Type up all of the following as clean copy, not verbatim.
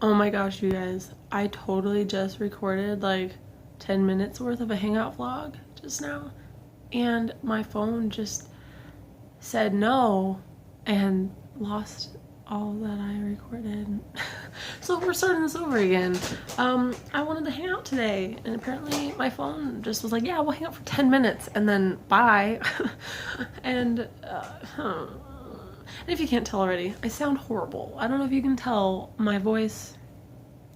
Oh my gosh, you guys. I totally just recorded like 10 minutes worth of a Hangout vlog just now. And my phone just said no and lost all that I recorded. So we're starting this over again. I wanted to hang out today, and apparently my phone just was like, yeah, we'll hang out for 10 minutes and then bye. And if you can't tell already, I sound horrible. I don't know if you can tell, my voice,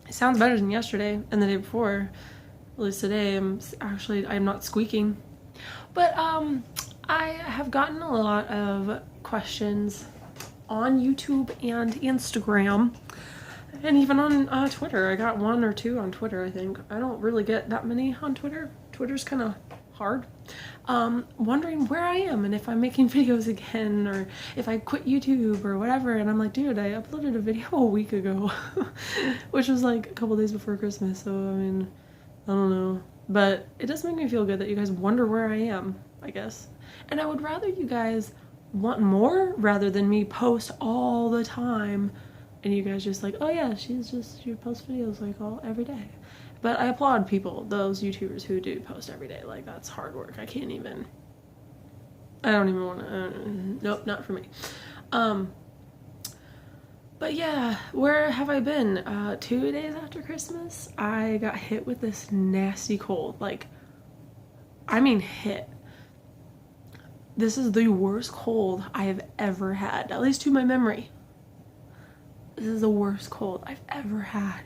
it sounds better than yesterday and the day before. At least today I'm not squeaking. But I have gotten a lot of questions on YouTube and Instagram, and even on Twitter. I got one or two on Twitter, I think. I don't really get that many on Twitter. Twitter's kind of hard. Wondering where I am and if I'm making videos again, or if I quit YouTube or whatever. And I'm like, dude, I uploaded a video a week ago, which was like a couple days before Christmas. So, I mean, I don't know. But it does make me feel good that you guys wonder where I am, I guess. And I would rather you guys want more rather than me post all the time and you guys just like, oh yeah, she posts videos like every day. But I applaud people, those YouTubers who do post every day. Like, that's hard work. I don't even want to, nope, not for me. But yeah, where have I been? 2 days after Christmas, I got hit with this nasty cold. Like, I mean hit. This is the worst cold I have ever had, at least to my memory. This is the worst cold I've ever had.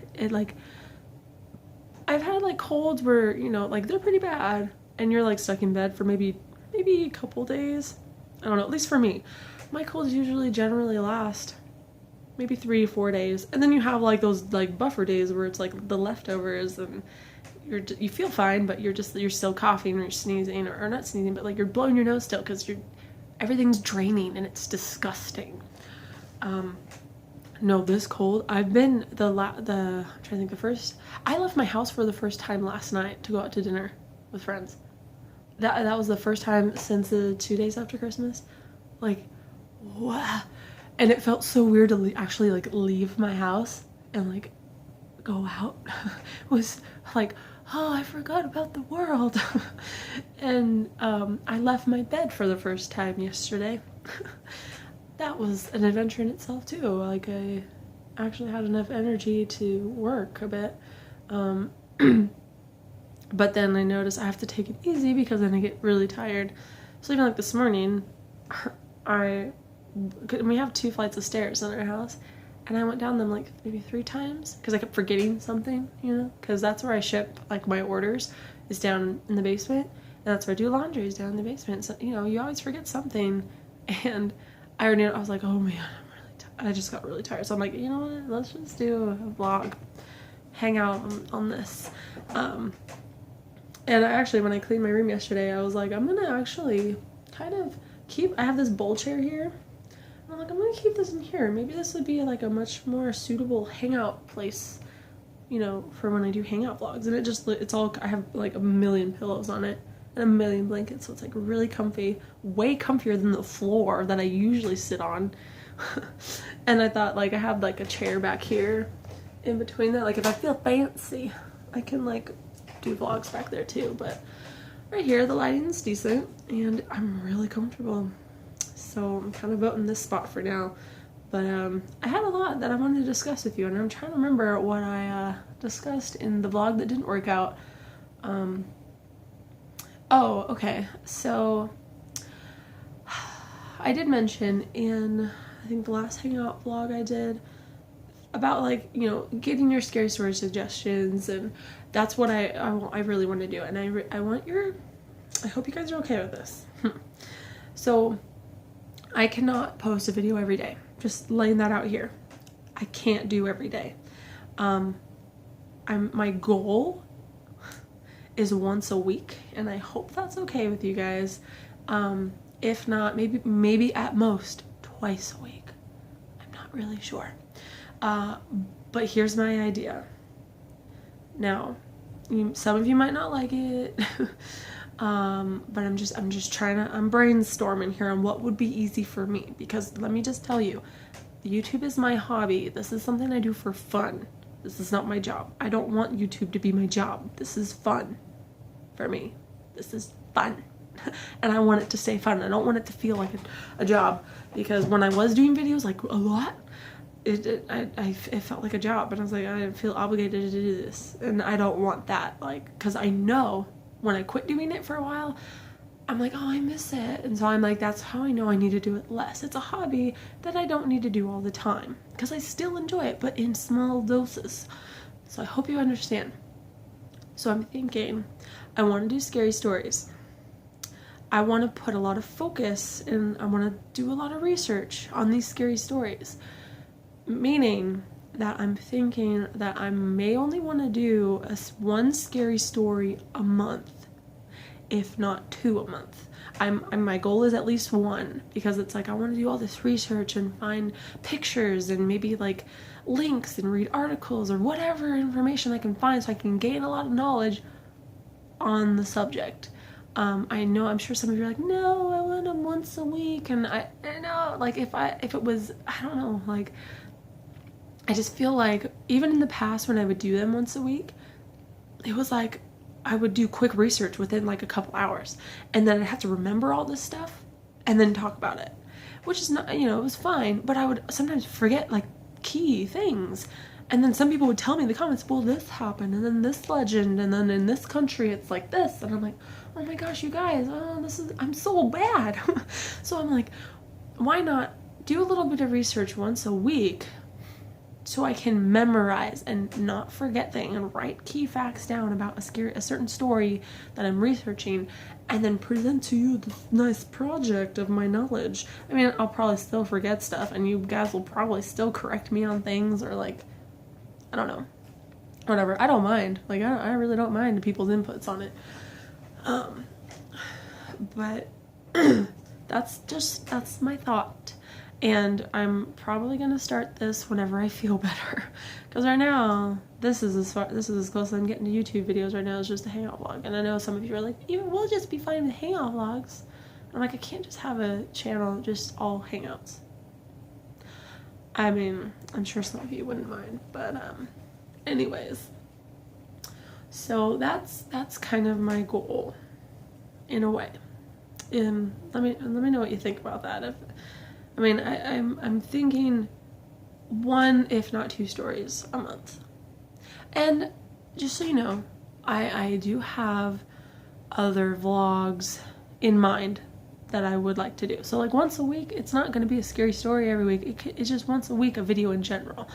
I've had like colds where, you know, like they're pretty bad and you're like stuck in bed for maybe a couple days. I don't know, at least for me. My colds usually generally last maybe 3 to 4 days, and then you have like those like buffer days where it's like the leftovers and you feel fine, but you're still coughing or you're sneezing, or not sneezing, but like you're blowing your nose still because everything's draining and it's disgusting. No, this cold, I've been I'm trying to think, I left my house for the first time last night to go out to dinner with friends. That was the first time since the 2 days after Christmas. Like, what? And it felt so weird to actually like leave my house and like go out. It was like, oh, I forgot about the world. And I left my bed for the first time yesterday. That was an adventure in itself too. Like, I actually had enough energy to work a bit. But then I noticed I have to take it easy because then I get really tired. So even like this morning, we have 2 flights of stairs in our house, and I went down them like maybe 3 times because I kept forgetting something, you know, because that's where I ship like my orders, is down in the basement, and that's where I do laundry, is down in the basement. So, you know, you always forget something. And I was like, oh man, I just got really tired. So I'm like, you know what, let's just do a vlog, hang out on this. And when I cleaned my room yesterday, I was like, I'm gonna actually kind of I have this bowl chair here. I'm like, I'm gonna keep this in here. Maybe this would be like a much more suitable hangout place, you know, for when I do hangout vlogs. And I have like a million pillows on it and a million blankets, so it's like really comfy, way comfier than the floor that I usually sit on. And I thought, like, I have like a chair back here in between that. Like, if I feel fancy, I can like do vlogs back there too. But right here, the lighting's decent and I'm really comfortable. So I'm kind of voting this spot for now. But I had a lot that I wanted to discuss with you, and I'm trying to remember what I discussed in the vlog that didn't work out. Oh, okay. So I did mention in, I think, the last Hangout vlog I did about, like, you know, getting your scary story suggestions, and that's what I really want to do. And I hope you guys are okay with this. So I cannot post a video every day. Just laying that out here. I can't do every day. My goal is once a week, and I hope that's okay with you guys. If not, maybe at most twice a week. I'm not really sure. But here's my idea. Now, some of you might not like it. But I'm brainstorming here on what would be easy for me, because let me just tell you, YouTube is my hobby. This is something I do for fun. This is not my job. I don't want YouTube to be my job. This is fun for me. This is fun. And I want it to stay fun. I don't want it to feel like a job, because when I was doing videos like a lot, it felt like a job, and I was like, I feel obligated to do this, and I don't want that, like, because I know when I quit doing it for a while, I'm like, oh, I miss it, and so I'm like, that's how I know I need to do it less. It's a hobby that I don't need to do all the time, because I still enjoy it, but in small doses. So I hope you understand. So I'm thinking I want to do scary stories. I want to put a lot of focus, and I want to do a lot of research on these scary stories, meaning that I'm thinking that I may only want to do one scary story a month, if not 2 a month. My goal is at least 1, because it's like I want to do all this research and find pictures and maybe like links and read articles or whatever information I can find, so I can gain a lot of knowledge on the subject. I know, I'm sure some of you are like, no, I want them once a week, and I know, like, if it was, I don't know, like, I just feel like even in the past when I would do them once a week, it was like I would do quick research within like a couple hours, and then I'd have to remember all this stuff and then talk about it, which is not, you know, it was fine, but I would sometimes forget like key things. And then some people would tell me in the comments, well, this happened, and then this legend, and then in this country it's like this, and I'm like, oh my gosh, you guys, I'm so bad. So I'm like, why not do a little bit of research once a week, so I can memorize and not forget things, and write key facts down about a certain story that I'm researching, and then present to you this nice project of my knowledge. I mean, I'll probably still forget stuff, and you guys will probably still correct me on things, or like, I don't know, whatever. I don't mind. Like, I really don't mind people's inputs on it. But that's my thought. And I'm probably gonna start this whenever I feel better, because right now this is as close as I'm getting to YouTube videos right now. Is just a Hangout vlog, and I know some of you are like, even we'll just be fine with Hangout vlogs. I'm like, I can't just have a channel just all Hangouts. I mean, I'm sure some of you wouldn't mind, but anyways, so that's kind of my goal in a way. Let me know what you think about that. I'm thinking 1, if not 2 stories a month. And just so you know, I do have other vlogs in mind that I would like to do. So like once a week, it's not going to be a scary story every week. It's just once a week a video in general.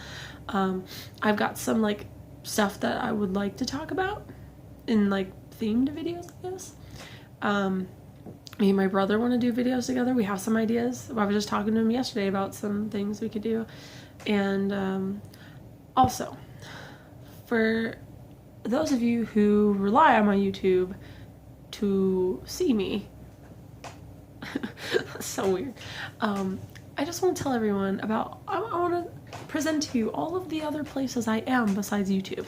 I've got some like stuff that I would like to talk about in like themed videos, I guess. Me and my brother want to do videos together. We have some ideas. I was just talking to him yesterday about some things we could do. And also, for those of you who rely on my YouTube to see me, that's so weird. I just want to tell everyone about, I want to present to you all of the other places I am besides YouTube.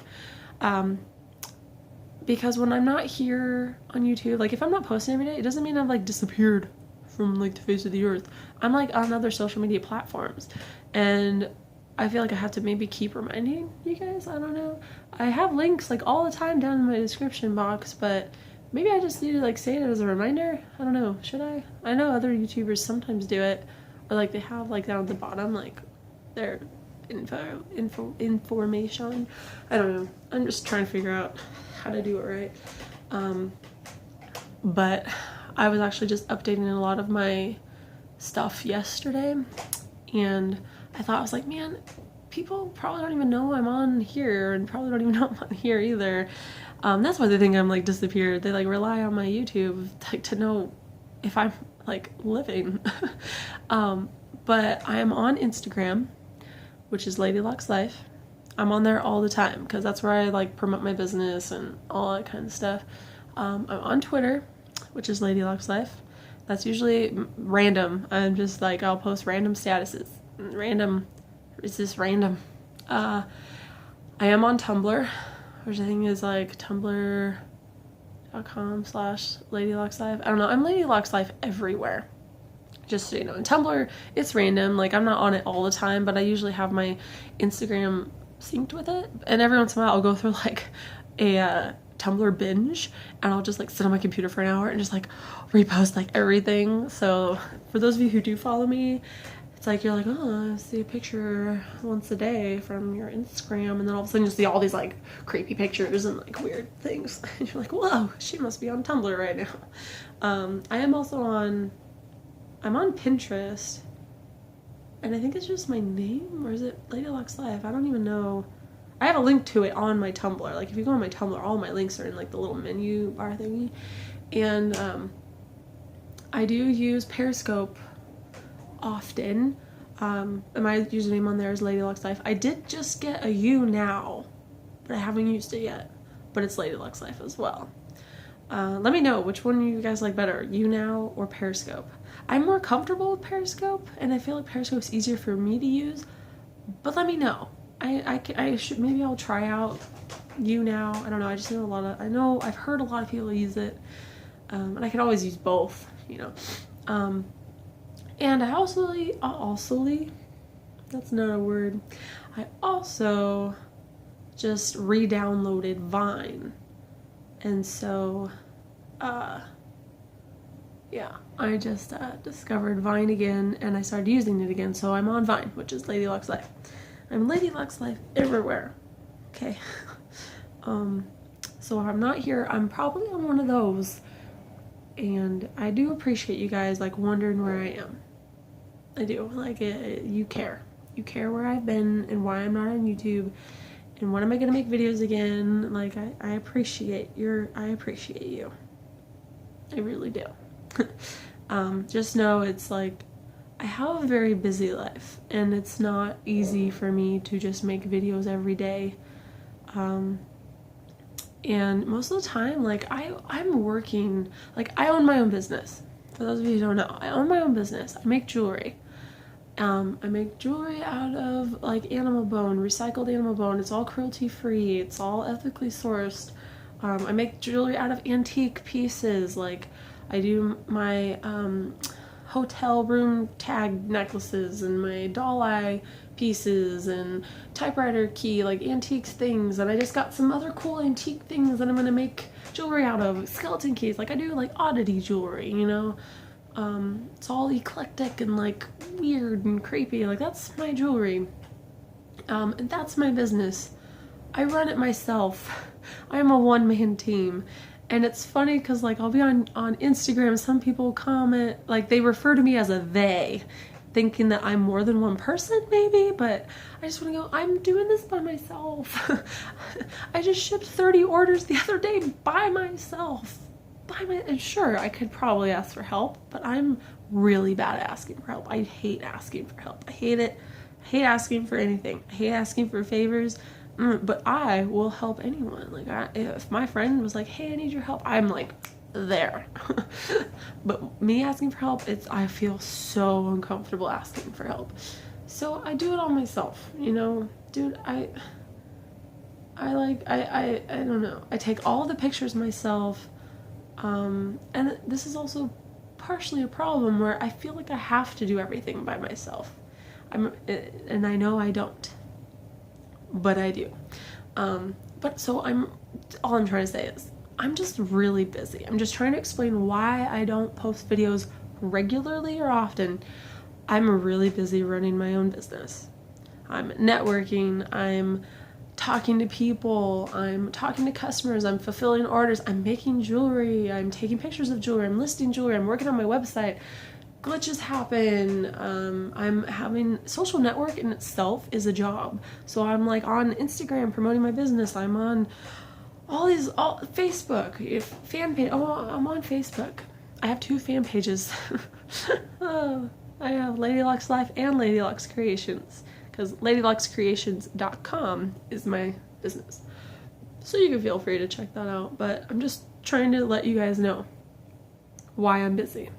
Because when I'm not here on YouTube, like if I'm not posting every day, it doesn't mean I've like disappeared from like the face of the earth. I'm like on other social media platforms, and I feel like I have to maybe keep reminding you guys. I don't know. I have links like all the time down in my description box, but maybe I just need to like say it as a reminder. I don't know. Should I? I know other YouTubers sometimes do it, or like they have like down at the bottom like their information. I don't know. I'm just trying to figure out how to do it right. But I was actually just updating a lot of my stuff yesterday, and I thought, I was like, man, people probably don't even know I'm on here, and probably don't even know I'm on here either. That's why they think I'm like disappeared. They like rely on my YouTube like to know if I'm like living. But I am on Instagram, which is ladylockslife. I'm on there all the time because that's where I like promote my business and all that kind of stuff. I'm on Twitter, which is ladylockslife. That's usually random. I'm just like, I'll post random statuses. Random. It's just random. I am on Tumblr, which I think is like tumblr.com/ladylockslife. I don't know. I'm ladylockslife everywhere. Just so you know. And Tumblr, it's random. Like, I'm not on it all the time, but I usually have my Instagram synced with it. And every once in a while I'll go through like a Tumblr binge, and I'll just like sit on my computer for an hour and just like repost like everything. So for those of you who do follow me, it's like you're like, oh, I see a picture once a day from your Instagram, and then all of a sudden you see all these like creepy pictures and like weird things. And you're like, whoa, she must be on Tumblr right now. I am also on Pinterest, and I think it's just my name, or is it ladylockslife? I don't even know. I have a link to it on my Tumblr. Like if you go on my Tumblr, all my links are in like the little menu bar thingy. And I do use Periscope often. And my username on there is ladylockslife. I did just get a U now, but I haven't used it yet. But it's ladylockslife as well. Let me know which one you guys like better, you now or Periscope. I'm more comfortable with Periscope, and I feel like Periscope's easier for me to use. But let me know. I should, maybe I'll try out you now. I don't know. I just know I've heard a lot of people use it, and I can always use both, you know. And I also, that's not a word. I also just re-downloaded Vine, and so, yeah, I just discovered Vine again, and I started using it again. So I'm on Vine, which is ladylockslife. I'm ladylockslife everywhere. Okay. So if I'm not here, I'm probably on one of those. And I do appreciate you guys like wondering where I am. I do. Like you care. You care where I've been and why I'm not on YouTube and when am I gonna make videos again. Like I appreciate you. I really do. Just know it's like I have a very busy life, and it's not easy for me to just make videos every day. And most of the time, like I'm working, like I own my own business. For those of you who don't know, I own my own business. I make jewelry. I make jewelry out of like animal bone, recycled animal bone. It's all cruelty free. It's all ethically sourced. I make jewelry out of antique pieces. Like I do my hotel room tag necklaces and my doll eye pieces and typewriter key, like antique things. And I just got some other cool antique things that I'm gonna make jewelry out of, skeleton keys. Like I do like oddity jewelry, you know. It's all eclectic and like weird and creepy. Like that's my jewelry, and that's my business. I run it myself. I'm a one-man team. And it's funny because like I'll be on Instagram, some people comment, like they refer to me as a they, thinking that I'm more than one person maybe, but I just want to go, I'm doing this by myself. I just shipped 30 orders the other day by myself. And sure, I could probably ask for help, but I'm really bad at asking for help. I hate asking for help. I hate it. I hate asking for anything. I hate asking for favors. But I will help anyone. Like if my friend was like, hey, I need your help, I'm like there. But me asking for help, I feel so uncomfortable asking for help. So I do it all myself, you know. Dude, I don't know. I take all the pictures myself. And this is also partially a problem where I feel like I have to do everything by myself. And I know I don't. But I do. But so all I'm trying to say is I'm just really busy. I'm just trying to explain why I don't post videos regularly or often. I'm really busy running my own business. I'm networking, I'm talking to people, I'm talking to customers, I'm fulfilling orders, I'm making jewelry, I'm taking pictures of jewelry, I'm listing jewelry, I'm working on my website. Glitches happen. I'm having social network in itself is a job. So I'm like on Instagram promoting my business. I'm on Facebook fan page. Oh, I'm on Facebook. I have 2 fan pages. I have Lady Lux Life and Lady Lux Creations, because ladyluxcreations.com is my business. So you can feel free to check that out. But I'm just trying to let you guys know why I'm busy.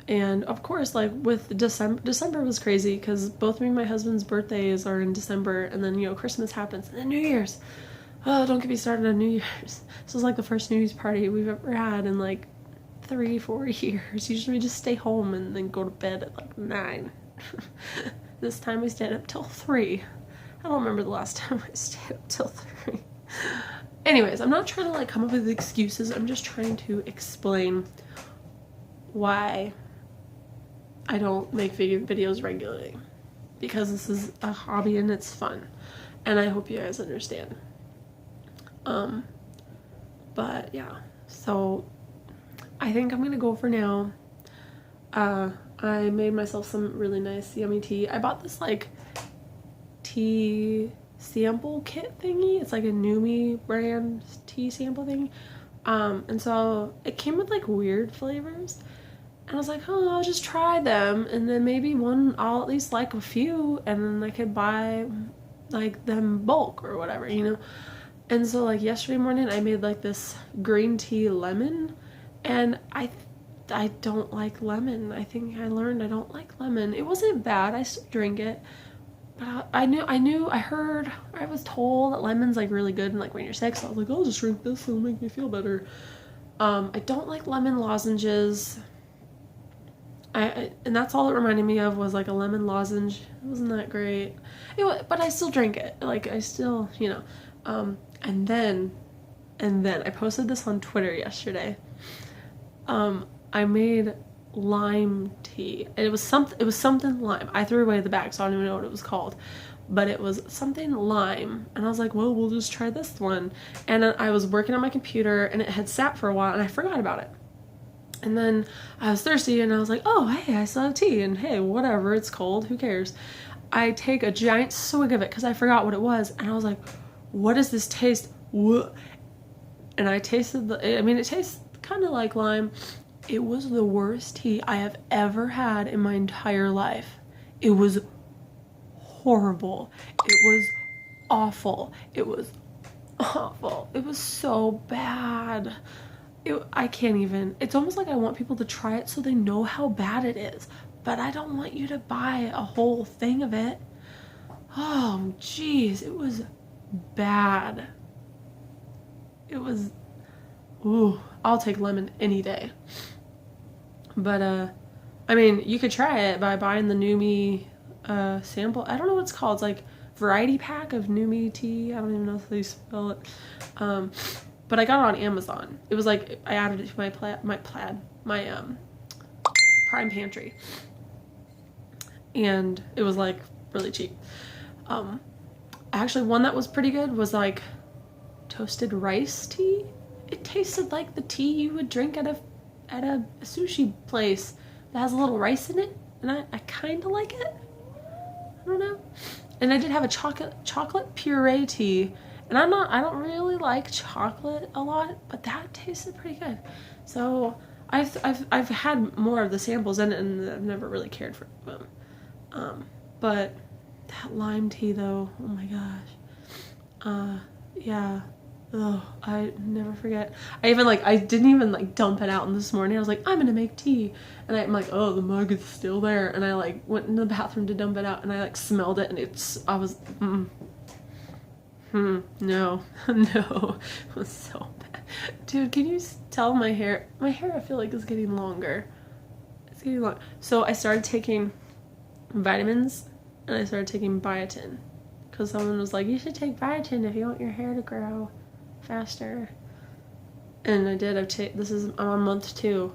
And of course, like with December was crazy because both me and my husband's birthdays are in December, and then, you know, Christmas happens, and then New Year's. Oh, don't get me started on New Year's. This was like the first New Year's party we've ever had in like 3-4 years. Usually we just stay home and then go to bed at like 9. this time we stayed up till 3. I don't remember the last time I stayed up till 3. Anyways, I'm not trying to like come up with excuses. I'm just trying to explain why I don't make videos regularly. Because this is a hobby and it's fun. And I hope you guys understand. But yeah, so I think I'm gonna go for now. I made myself some really nice yummy tea. I bought this like tea sample kit thingy. It's like a Numi brand tea sample thing. And so it came with like weird flavors. And I was like, oh, I'll just try them. And then maybe I'll at least like a few. And then I could buy like them bulk or whatever, you know? And so like yesterday morning I made like this green tea lemon. And I don't like lemon. I think I learned I don't like lemon. It wasn't bad. I still drink it. But I was told that lemon's like really good and like when you're sick, so I was like, I'll just drink this, it'll make me feel better. I don't like lemon lozenges. And that's all it reminded me of was like a lemon lozenge. It wasn't that great. But I still drink it. Like I still, you know. And then I posted this on Twitter yesterday. I made lime tea. It was something lime. I threw away the bag, so I don't even know what it was called. But it was something lime. And I was like, well, we'll just try this one. And I was working on my computer and it had sat for a while and I forgot about it. And then I was thirsty and I was like, oh, hey, I still have tea. And hey, whatever, it's cold, who cares? I take a giant swig of it because I forgot what it was. And I was like, what does this taste? And I tasted it tastes kind of like lime. It was the worst tea I have ever had in my entire life. It was horrible. It was awful. It was awful. It was so bad. I can't even. It's almost like I want people to try it so they know how bad it is. But I don't want you to buy a whole thing of it. Oh, jeez. It was bad. It was... Ooh, I'll take lemon any day. But, I mean, you could try it by buying the Numi sample. I don't know what it's called. It's like variety pack of Numi tea. I don't even know how you spell it. But I got it on Amazon. It was like, I added it to my Prime Pantry. And it was like really cheap. Actually, one that was pretty good was like toasted rice tea. It tasted like the tea you would drink at a sushi place that has a little rice in it. And I kind of like it. I don't know. And I did have a chocolate puree tea. And I don't really like chocolate a lot, but that tasted pretty good. So I've had more of the samples in it, and I've never really cared for them. But that lime tea though, oh my gosh. Yeah. Oh, I never forget. I didn't even dump it out. And this morning I was like, I'm gonna make tea. And I'm like, oh, the mug is still there. And I went into the bathroom to dump it out, and I smelled it, and no, no, it was so bad. Dude, can you tell my hair? My hair I feel like is getting longer. It's getting long. So I started taking vitamins, and I started taking biotin. Because someone was like, you should take biotin if you want your hair to grow faster. And I did. I'm on month 2,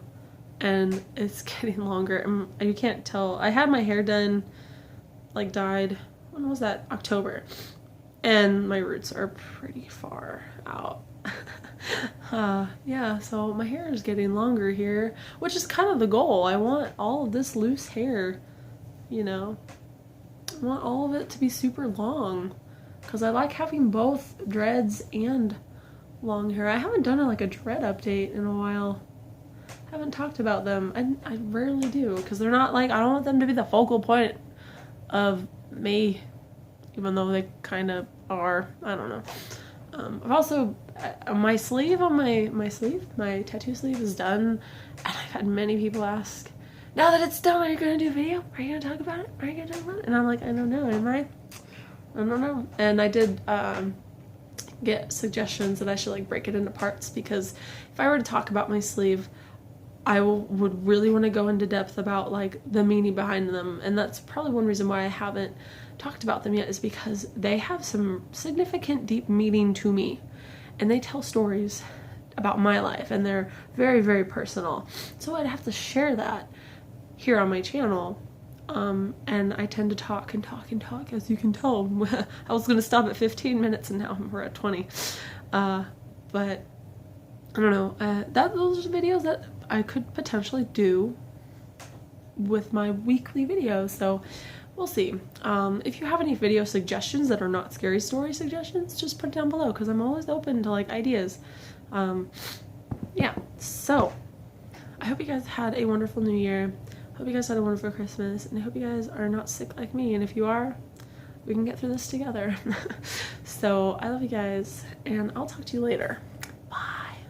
and it's getting longer. You can't tell. I had my hair done, dyed, when was that? October. And my roots are pretty far out. Yeah, so my hair is getting longer here, which is kind of the goal. I want all of this loose hair, you know. I want all of it to be super long, because I like having both dreads and long hair. I haven't done a dread update in a while. I haven't talked about them. I rarely do, because they're not I don't want them to be the focal point of me, even though they kind of are. I don't know. I've also, my sleeve on my tattoo sleeve is done, and I've had many people ask, now that it's done, are you going to do a video? Are you going to talk about it? Are you going to talk about it? And I'm like, I don't know, am I? I don't know. And I did get suggestions that I should break it into parts, because if I were to talk about my sleeve, would really want to go into depth about like the meaning behind them, and that's probably one reason why I haven't talked about them yet, is because they have some significant deep meaning to me, and they tell stories about my life, and they're very, very personal. So I'd have to share that here on my channel. And I tend to talk and talk and talk, as you can tell. I was gonna stop at 15 minutes and now we're at 20. But I don't know, those are videos that I could potentially do with my weekly videos, so we'll see. If you have any video suggestions that are not scary story suggestions, just put it down below, because I'm always open to like ideas. Yeah, so I hope you guys had a wonderful new year. Hope you guys had a wonderful Christmas, and I hope you guys are not sick like me, and if you are, we can get through this together. So I love you guys, and I'll talk to you later.